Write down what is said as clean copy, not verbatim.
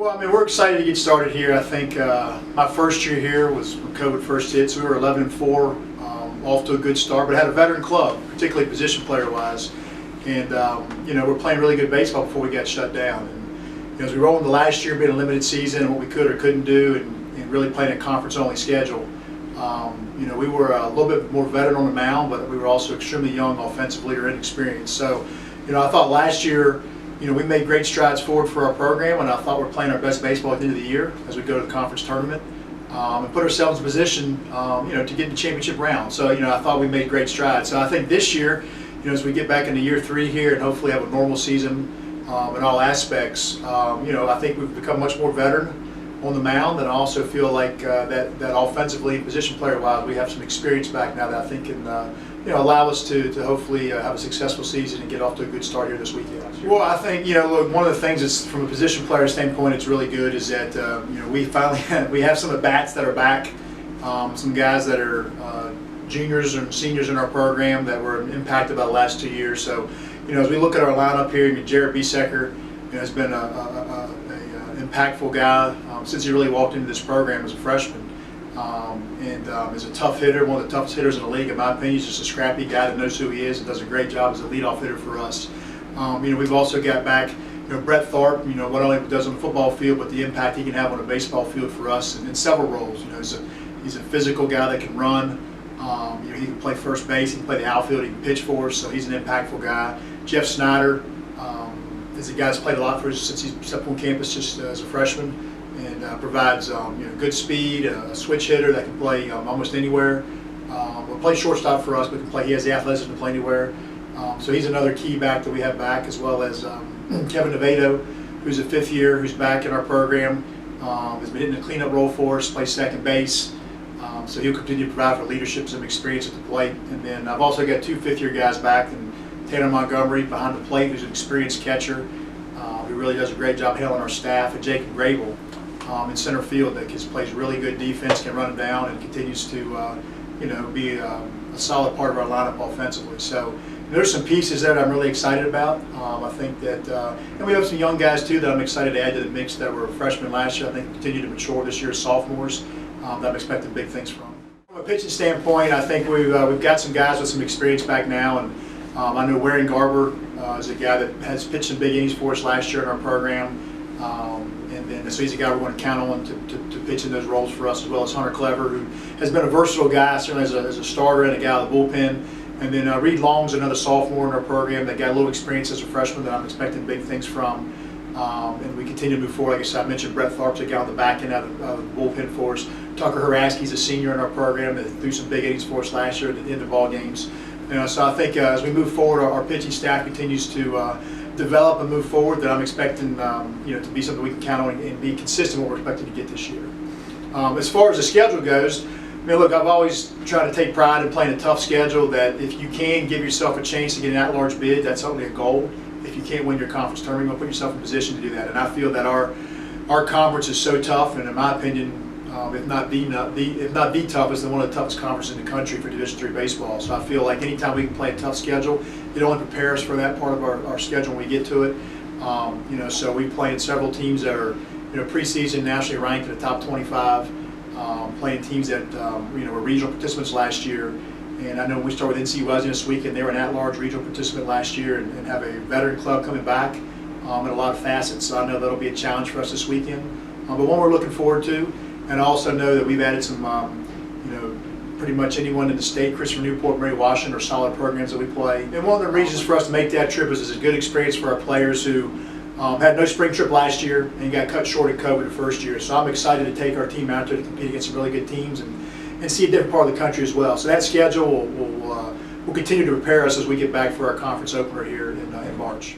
Well, I mean, we're excited to get started here. I think my first year here was when COVID first hit, so we were 11-4, off to a good start, but had a veteran club, particularly position player-wise. And, we're playing really good baseball before we got shut down. And, as we rolled into last year, being a limited season, and what we could or couldn't do, and really playing a conference-only schedule, we were a little bit more veteran on the mound, but we were also extremely young offensively or inexperienced. So, I thought last year, we made great strides forward for our program, and I thought we're playing our best baseball at the end of the year as we go to the conference tournament and put ourselves in position, to get in the championship round. So, I thought we made great strides. So I think this year, as we get back into year 3 here and hopefully have a normal season in all aspects, I think we've become much more veteran on the mound, and I also feel like that offensively, position player-wise, we have some experience back now that I think can allow us to hopefully have a successful season and get off to a good start here this weekend. Well, I think look, one of the things that's from a position player standpoint, it's really good is that we finally we have some at bats that are back, some guys that are juniors and seniors in our program that were impacted by the last 2 years. So, as we look at our lineup here, Jared Besecker has been an impactful guy since he really walked into this program as a freshman. And is a tough hitter, one of the toughest hitters in the league, in my opinion. He's just a scrappy guy that knows who he is and does a great job as a leadoff hitter for us. We've also got back, Brett Tharp, what only does on the football field, but the impact he can have on a baseball field for us in several roles. He's a physical guy that can run. He can play first base, he can play the outfield, he can pitch for us, so he's an impactful guy. Jeff Snyder is a guy that's played a lot for us since he stepped on campus just as a freshman, and provides good speed, a switch hitter that can play almost anywhere. Will play shortstop for us, but he has the athleticism to play anywhere. So he's another key back that we have back, as well as Kevin Nevato, who's a 5th year, who's back in our program. Has been hitting a cleanup role for us, plays second base. So he'll continue to provide for leadership, some experience at the plate. And then I've also got 2 5th-year guys back, and Montgomery behind the plate, who's an experienced catcher, who really does a great job handling our staff, and Jacob Grable in center field that plays really good defense, can run him down, and continues to be a solid part of our lineup offensively. So there's some pieces there that I'm really excited about. I think that, and we have some young guys too that I'm excited to add to the mix that were freshmen last year. I think continue to mature this year as sophomores that I'm expecting big things from. From a pitching standpoint, I think we've got some guys with some experience back now, and I know Warren Garber is a guy that has pitched some big innings for us last year in our program. So he's a guy we're going to count on to pitch in those roles for us, as well as Hunter Clever, who has been a versatile guy, certainly as a starter and a guy out of the bullpen. And then Reed Long's another sophomore in our program that got a little experience as a freshman that I'm expecting big things from. And we continue to move forward. Like I said, I mentioned Brett Tharp's a guy on the back end out of the bullpen for us. Tucker Haraski's a senior in our program that threw some big innings for us last year at the end of ball games. So I think as we move forward, our pitching staff continues to develop and move forward, that I'm expecting to be something we can count on and be consistent what we're expecting to get this year. As far as the schedule goes, look, I've always tried to take pride in playing a tough schedule, that if you can give yourself a chance to get an at-large bid, that's certainly a goal. If you can't win your conference tournament, you're going to put yourself in a position to do that. And I feel that our conference is so tough, and in my opinion, if not the toughest, then one of the toughest conferences in the country for Division III baseball. So I feel like anytime we can play a tough schedule, it only prepares for that part of our schedule when we get to it. So we play in several teams that are preseason nationally ranked in the top 25, playing teams that were regional participants last year. And I know when we start with NC Wesleyan this weekend, they were an at-large regional participant last year, and have a veteran club coming back in a lot of facets. So I know that'll be a challenge for us this weekend, but one we're looking forward to. And I also know that we've added some, pretty much anyone in the state, Christopher Newport, Mary Washington, are solid programs that we play. And one of the reasons for us to make that trip is it's a good experience for our players who had no spring trip last year and got cut short of COVID the first year. So I'm excited to take our team out there to compete against some really good teams and see a different part of the country as well. So that schedule will continue to prepare us as we get back for our conference opener here in March.